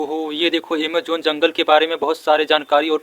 ओहो, ये देखो अमेज़न जंगल के बारे में बहुत सारे जानकारी। और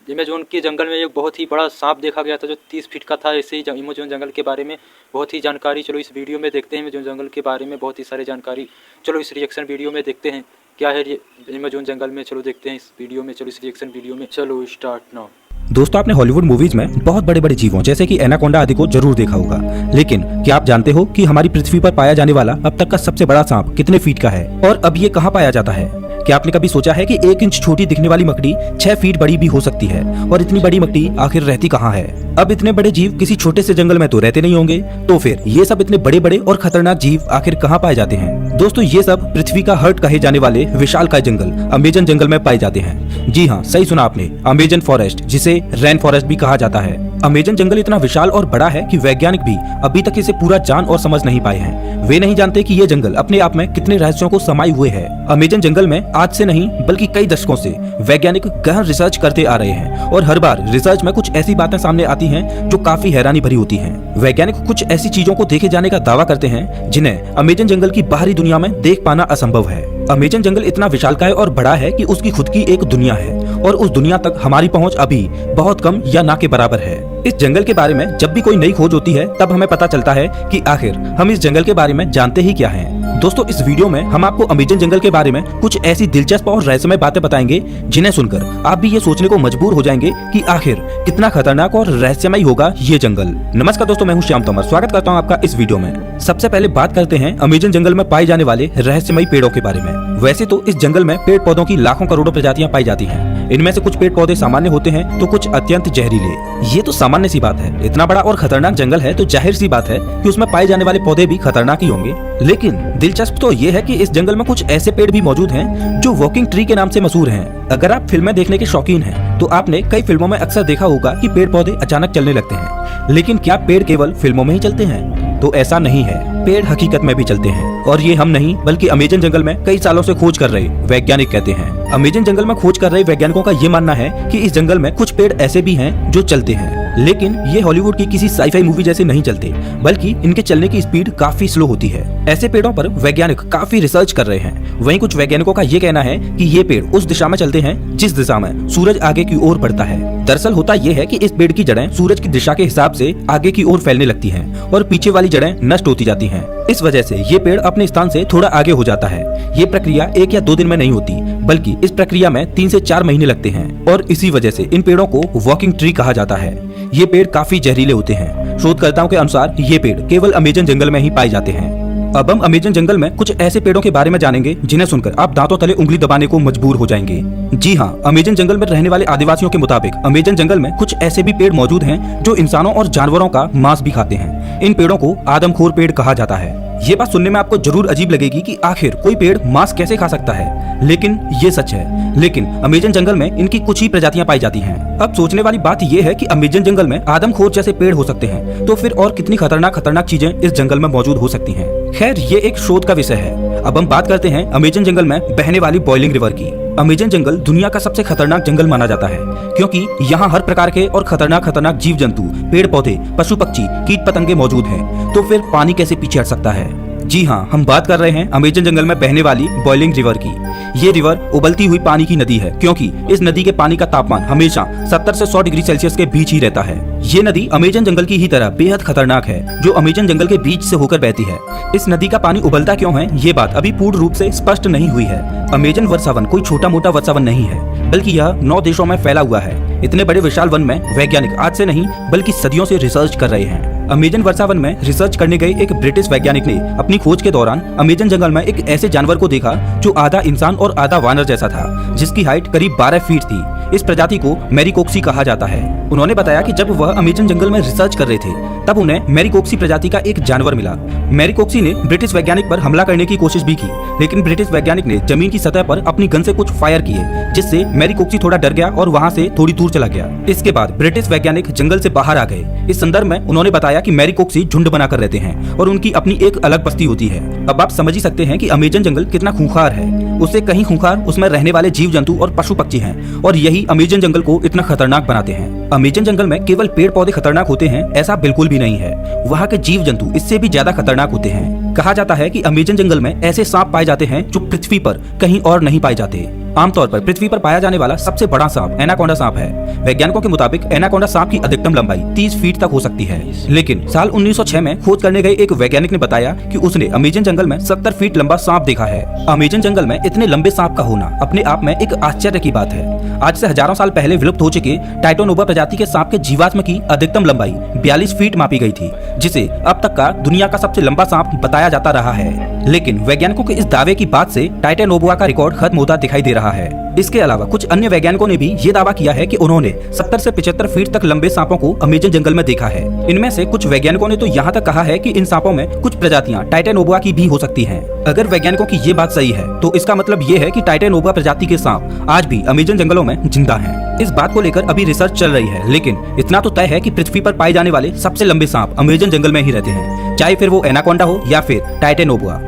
अमेज़न के जंगल में एक बहुत ही बड़ा सांप देखा गया था जो 30 फीट का था। ऐसे ही अमेज़न जंगल के बारे में बहुत ही जानकारी। चलो इस वीडियो में देखते हैं अमेज़न जंगल के बारे में बहुत ही सारी जानकारी। चलो इस रिएक्शन वीडियो में देखते हैं क्या है ये अमेज़न जंगल में। चलो देखते हैं इस वीडियो में। चलो इस रिएक्शन वीडियो में चलो स्टार्ट नाउ। दोस्तों, आपने हॉलीवुड मूवीज में बहुत बड़े बड़े जीवों जैसे कि एनाकोंडा आदि को जरूर देखा होगा, लेकिन क्या आप जानते हो कि हमारी पृथ्वी पर पाया जाने वाला अब तक का सबसे बड़ा सांप कितने फीट का है और अब ये कहाँ पाया जाता है? क्या आपने कभी सोचा है कि 1 इंच छोटी दिखने वाली मकड़ी 6 फीट बड़ी भी हो सकती है? और इतनी बड़ी मकड़ी आखिर रहती कहाँ है? अब इतने बड़े जीव किसी छोटे से जंगल में तो रहते नहीं होंगे, तो फिर ये सब इतने बड़े बड़े और खतरनाक जीव आखिर कहाँ पाए जाते हैं? दोस्तों, ये सब पृथ्वी का हार्ट कहे जाने वाले विशालकाय जंगल अमेज़न जंगल में पाए जाते हैं। जी हाँ, सही सुना आपने, अमेज़न फॉरेस्ट, जिसे रेन फॉरेस्ट भी कहा जाता है। अमेज़न जंगल इतना विशाल और बड़ा है कि वैज्ञानिक भी अभी तक इसे पूरा जान और समझ नहीं पाए हैं। वे नहीं जानते कि ये जंगल अपने आप में कितने रहस्यों को समाये हुए है। अमेज़न जंगल में आज से नहीं बल्कि कई दशकों से वैज्ञानिक गहन रिसर्च करते आ रहे हैं और हर बार रिसर्च में कुछ ऐसी बातें सामने आती हैं जो काफी हैरानी भरी होती हैं। वैज्ञानिक कुछ ऐसी चीजों को देखे जाने का दावा करते हैं जिन्हें अमेज़न जंगल की बाहरी दुनिया में देख पाना असंभव है। अमेज़न जंगल इतना विशालकाय और बड़ा है कि उसकी खुद की एक दुनिया है और उस दुनिया तक हमारी पहुंच अभी बहुत कम या ना के बराबर है। इस जंगल के बारे में जब भी कोई नई खोज होती है तब हमें पता चलता है कि आखिर हम इस जंगल के बारे में जानते ही क्या हैं। दोस्तों, इस वीडियो में हम आपको अमेज़न जंगल के बारे में कुछ ऐसी दिलचस्प और रहस्यमय बातें बताएंगे जिन्हें सुनकर आप भी ये सोचने को मजबूर हो जाएंगे कि आखिर कितना खतरनाक और रहस्यमय होगा ये जंगल। नमस्कार दोस्तों, मैं हूं श्याम तोमर, स्वागत करता हूं आपका इस वीडियो में। सबसे पहले बात करते हैं अमेज़न जंगल में पाए जाने वाले रहस्यमय पेड़ों के बारे में। वैसे तो इस जंगल में पेड़ पौधों की लाखों करोड़ों प्रजातियां पाई जाती हैं। इनमें से कुछ पेड़ पौधे सामान्य होते हैं तो कुछ अत्यंत जहरीले। ये तो सामान्य सी बात है, इतना बड़ा और खतरनाक जंगल है तो जाहिर सी बात है कि उसमें पाए जाने वाले पौधे भी खतरनाक ही होंगे। लेकिन दिलचस्प तो ये है कि इस जंगल में कुछ ऐसे पेड़ भी मौजूद हैं जो वॉकिंग ट्री के नाम से मशहूर हैं। अगर आप फिल्में देखने के शौकीन हैं तो आपने कई फिल्मों में अक्सर देखा होगा कि पेड़ पौधे अचानक चलने लगते हैं। लेकिन क्या पेड़ केवल फिल्मों में ही चलते हैं? तो ऐसा नहीं है, पेड़ हकीकत में भी चलते हैं। और ये हम नहीं बल्कि अमेज़न जंगल में कई सालों से खोज कर रहे वैज्ञानिक कहते हैं। अमेज़न जंगल में खोज कर रहे वैज्ञानिकों का ये मानना है कि इस जंगल में कुछ पेड़ ऐसे भी हैं जो चलते हैं, लेकिन ये हॉलीवुड की किसी साई-फाई मूवी जैसे नहीं चलते, बल्कि इनके चलने की स्पीड काफी स्लो होती है। ऐसे पेड़ों पर वैज्ञानिक काफी रिसर्च कर रहे हैं। वहीं कुछ वैज्ञानिकों का ये कहना है कि ये पेड़ उस दिशा में चलते हैं जिस दिशा में सूरज आगे की ओर बढ़ता है। दरअसल होता ये है कि इस पेड़ की जड़ें सूरज की दिशा के हिसाब से आगे की ओर फैलने लगती हैं और पीछे वाली जड़ें नष्ट होती जाती हैं। इस वजह से ये पेड़ अपने स्थान से थोड़ा आगे हो जाता है। ये प्रक्रिया 1 या 2 दिन में नहीं होती, बल्कि इस प्रक्रिया में 3 से 4 महीने लगते हैं और इसी वजह से इन पेड़ों को वॉकिंग ट्री कहा जाता है। ये पेड़ काफी जहरीले होते हैं। शोधकर्ताओं के अनुसार ये पेड़ केवल अमेज़न जंगल में ही पाए जाते हैं। अब हम अमेज़न जंगल में कुछ ऐसे पेड़ों के बारे में जानेंगे जिन्हें सुनकर आप दांतों तले उंगली दबाने को मजबूर हो जाएंगे। जी हाँ, अमेज़न जंगल में रहने वाले आदिवासियों के मुताबिक अमेज़न जंगल में कुछ ऐसे भी पेड़ मौजूद हैं जो इंसानों और जानवरों का मांस भी खाते हैं। इन पेड़ों को आदमखोर पेड़ कहा जाता है। ये बात सुनने में आपको जरूर अजीब लगेगी कि आखिर कोई पेड़ मांस कैसे खा सकता है, लेकिन ये सच है। लेकिन अमेज़न जंगल में इनकी कुछ ही प्रजातियां पाई जाती हैं। अब सोचने वाली बात ये है कि अमेज़न जंगल में आदमखोर जैसे पेड़ हो सकते हैं, तो फिर और कितनी खतरनाक चीजें इस जंगल में मौजूद हो सकती हैं। खैर, ये एक शोध का विषय है। अब हम बात करते हैं अमेज़न जंगल में बहने वाली बॉइलिंग रिवर की। अमेज़न जंगल दुनिया का सबसे खतरनाक जंगल माना जाता है क्योंकि यहाँ हर प्रकार के और खतरनाक जीव जंतु, पेड़ पौधे, पशु पक्षी, कीट पतंगे मौजूद हैं। तो फिर पानी कैसे पीछे हट सकता है? जी हाँ, हम बात कर रहे हैं अमेज़न जंगल में बहने वाली बॉइलिंग रिवर की। ये रिवर उबलती हुई पानी की नदी है क्योंकि इस नदी के पानी का तापमान हमेशा 70 से 100 डिग्री सेल्सियस के बीच ही रहता है। ये नदी अमेज़न जंगल की ही तरह बेहद खतरनाक है जो अमेज़न जंगल के बीच से होकर बहती है। इस नदी का पानी उबलता क्यों है, ये बात अभी पूर्ण रूप से स्पष्ट नहीं हुई है। अमेज़न वर्षावन कोई छोटा मोटा वर्षावन नहीं है, बल्कि यह 9 देशों में फैला हुआ है। इतने बड़े विशाल वन में वैज्ञानिक आज से नहीं बल्कि सदियों से रिसर्च कर रहे हैं। अमेज़न वर्षावन में रिसर्च करने गए एक ब्रिटिश वैज्ञानिक ने अपनी खोज के दौरान अमेज़न जंगल में एक ऐसे जानवर को देखा जो आधा इंसान और आधा वानर जैसा था, जिसकी हाइट करीब 12 फीट थी। इस प्रजाति को मैरीकोक्सी कहा जाता है। उन्होंने बताया कि जब वह अमेज़न जंगल में रिसर्च कर रहे थे तब उन्हें मैरीकोक्सी प्रजाति का एक जानवर मिला। मैरीकोक्सी ने ब्रिटिश वैज्ञानिक पर हमला करने की कोशिश भी की, लेकिन ब्रिटिश वैज्ञानिक ने जमीन की सतह पर अपनी गन से कुछ फायर किए, जिससे मैरीकोक्सी थोड़ा डर गया और वहां से थोड़ी दूर चला गया। इसके बाद ब्रिटिश वैज्ञानिक जंगल से बाहर आ गए। इस संदर्भ में उन्होंने बताया कि मैरीकोक्सी झुंड बनाकर रहते हैं और उनकी अपनी एक अलग बस्ती होती है। अब आप समझ ही सकते हैं कि अमेज़न जंगल कितना खूंखार है। उससे कहीं खूंखार उसमें रहने वाले जीव जंतु और पशु पक्षी हैं और यही अमेज़न जंगल को इतना खतरनाक बनाते हैं। अमेज़न जंगल में केवल पेड़ पौधे खतरनाक होते हैं ऐसा बिल्कुल भी नहीं है, वहाँ के जीव जंतु इससे भी ज्यादा खतरनाक होते हैं। कहा जाता है कि अमेज़न जंगल में ऐसे सांप पाए जाते हैं जो पृथ्वी पर कहीं और नहीं पाए जाते। आमतौर पर पृथ्वी पर पाया जाने वाला सबसे बड़ा सांप एनाकोंडा सांप है। वैज्ञानिकों के मुताबिक एनाकोंडा सांप की अधिकतम लंबाई 30 फीट तक हो सकती है। लेकिन साल 1906 में खोज करने गए एक वैज्ञानिक ने बताया कि उसने अमेजन जंगल में 70 फीट लंबा सांप देखा है। अमेजन जंगल में इतने लंबे सांप का होना अपने आप में एक आश्चर्य की बात है। आज से हजारों साल पहले विलुप्त हो चुके टाइटोनोवा प्रजाति के सांप के जीवाश्म की अधिकतम लंबाई 42 फीट मापी गई थी, जिसे अब तक का दुनिया का सबसे लंबा सांप बताया जाता रहा है। लेकिन वैज्ञानिकों के इस दावे की बात से टाइटोनोवा का रिकॉर्ड खत्म होता दिखाई दे रहा है। इसके अलावा कुछ अन्य वैज्ञानिकों ने भी ये दावा किया है कि उन्होंने 70 से 75 फीट तक लंबे सांपों को अमेजन जंगल में देखा है। इनमें से कुछ वैज्ञानिकों ने तो यहाँ तक कहा है कि इन सांपों में कुछ प्रजातियां टाइटोनोवा की भी हो सकती हैं। अगर वैज्ञानिकों की ये बात सही है तो इसका मतलब ये है कि टाइटोनोवा प्रजाति के सांप आज भी अमेजन जंगलों में जिंदा हैं। इस बात को लेकर अभी रिसर्च चल रही है, लेकिन इतना तो तय है कि पृथ्वी पर पाए जाने वाले सबसे लंबे सांप अमेजन जंगल में ही रहते हैं, चाहे फिर वो एनाकोंडा हो या फिर टाइटोनोवा।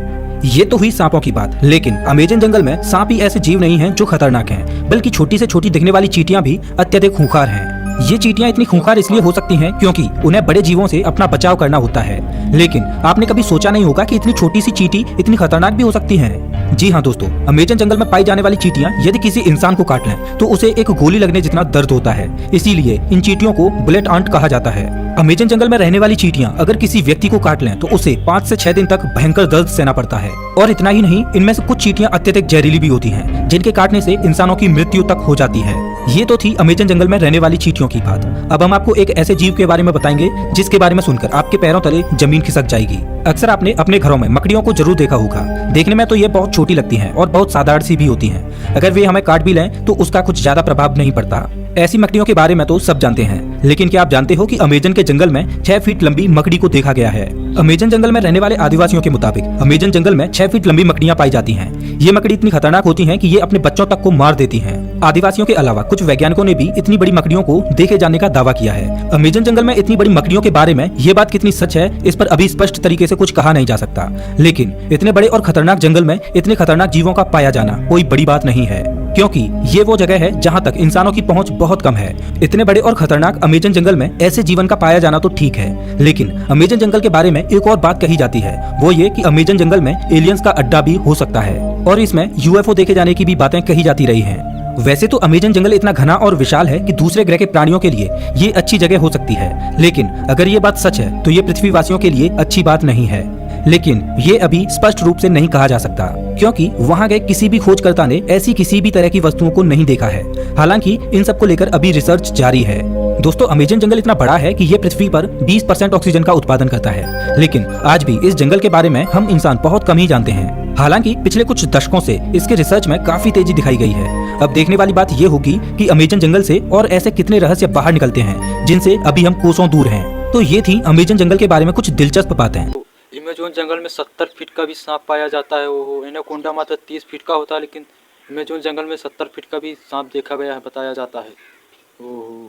ये तो हुई सांपों की बात, लेकिन अमेजन जंगल में सांप ही ऐसे जीव नहीं हैं जो खतरनाक हैं, बल्कि छोटी से छोटी दिखने वाली चींटियां भी अत्यधिक खूंखार हैं। ये चींटियां इतनी खूंखार इसलिए हो सकती हैं क्योंकि उन्हें बड़े जीवों से अपना बचाव करना होता है। लेकिन आपने कभी सोचा नहीं होगा कि इतनी छोटी सी चींटी इतनी खतरनाक भी हो सकती हैं। जी हाँ दोस्तों, अमेजन जंगल में पाई जाने वाली चींटियां यदि किसी इंसान को काट लें तो उसे एक गोली लगने जितना दर्द होता है। इसीलिए इन चींटियों को बुलेट आंट कहा जाता है। अमेजन जंगल में रहने वाली चींटियां अगर किसी व्यक्ति को काट लें तो उसे 5 से 6 दिन तक भयंकर दर्द सहना पड़ता है। और इतना ही नहीं, इनमें से कुछ चींटियां अत्यधिक जहरीली भी होती हैं, जिनके काटने से इंसानों की मृत्यु तक हो जाती है। ये तो थी अमेजन जंगल में रहने वाली चींटियों की बात। अब हम आपको एक ऐसे जीव के बारे में बताएंगे जिसके बारे में सुनकर आपके पैरों तले जमीन खिसक जाएगी। अक्सर आपने अपने घरों में मकड़ियों को जरूर देखा होगा। देखने में तो ये बहुत छोटी लगती हैं और बहुत साधारण सी भी होती हैं। अगर वे हमें काट भी लें तो उसका कुछ ज्यादा प्रभाव नहीं पड़ता। ऐसी मकड़ियों के बारे में तो सब जानते हैं, लेकिन क्या आप जानते हो कि अमेजन के जंगल में 6 फीट लंबी मकड़ी को देखा गया है। अमेजन जंगल में रहने वाले आदिवासियों के मुताबिक अमेजन जंगल में 6 फीट लंबी मकड़ियां पाई जाती हैं। ये मकड़ी इतनी खतरनाक होती हैं कि ये अपने बच्चों तक को मार देती हैं। आदिवासियों के अलावा कुछ वैज्ञानिकों ने भी इतनी बड़ी मकड़ियों को देखे जाने का दावा किया है। अमेजन जंगल में इतनी बड़ी मकड़ियों के बारे में ये बात कितनी सच है, इस पर अभी स्पष्ट तरीके से कुछ कहा नहीं जा सकता। लेकिन इतने बड़े और खतरनाक जंगल में इतने खतरनाक जीवों का पाया जाना कोई बड़ी बात नहीं है, क्योंकि ये वो जगह है जहाँ तक इंसानों की पहुँच बहुत कम है। इतने बड़े और खतरनाक अमेजन जंगल में ऐसे जीवन का पाया जाना तो ठीक है, लेकिन अमेजन जंगल के बारे में एक और बात कही जाती है, वो ये कि अमेजन जंगल में एलियंस का अड्डा भी हो सकता है और इसमें यूएफओ देखे जाने की भी बातें कही जाती रही हैं। वैसे तो अमेजन जंगल इतना घना और विशाल है कि दूसरे ग्रह के प्राणियों के लिए ये अच्छी जगह हो सकती है, लेकिन अगर ये बात सच है तो ये पृथ्वीवासियों के लिए अच्छी बात नहीं है। लेकिन ये अभी स्पष्ट रूप से नहीं कहा जा सकता, क्योंकि वहां गए किसी भी खोजकर्ता ने ऐसी किसी भी तरह की वस्तुओं को नहीं देखा है। हालांकि इन सब को लेकर अभी रिसर्च जारी है। दोस्तों, अमेजन जंगल इतना बड़ा है कि ये पृथ्वी पर 20% ऑक्सीजन का उत्पादन करता है, लेकिन आज भी इस जंगल के बारे में हम इंसान बहुत कम ही जानते हैं। हालांकि पिछले कुछ दशकों से इसके रिसर्च में काफी तेजी दिखाई गई है। अब देखने वाली बात ये होगी कि अमेजन जंगल से और ऐसे कितने रहस्य बाहर निकलते हैं जिनसे अभी हम कोसों दूर हैं। तो ये थी अमेजन जंगल के बारे में कुछ दिलचस्प बातें। अमेजन जंगल में 70 फीट का भी सांप पाया जाता है। वो एनाकोंडा मात्र 30 फीट का होता है, लेकिन अमेजन जंगल में 70 फीट का भी सांप देखा गया है, बताया जाता है।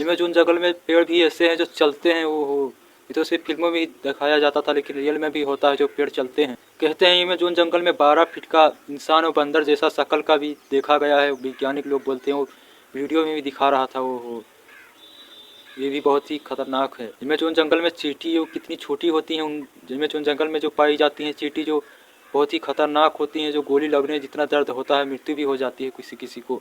अमेजन जंगल में पेड़ भी ऐसे हैं जो चलते हैं। ये तो सिर्फ फिल्मों में ही दिखाया जाता था, लेकिन रियल में भी होता है जो पेड़ चलते हैं। कहते हैं अमेजन जंगल में 12 फीट का इंसान और बंदर जैसा शक्ल का भी देखा गया है। वैज्ञानिक लोग बोलते हैं, वो वीडियो में भी दिखा रहा था। ये भी बहुत ही खतरनाक है। अमेजन जंगल में चींटी कितनी छोटी होती हैं। अमेजन जंगल में जो पाई जाती हैं चींटी जो बहुत ही खतरनाक होती हैं, जो गोली लगने जितना दर्द होता है, मृत्यु भी हो जाती है किसी किसी को।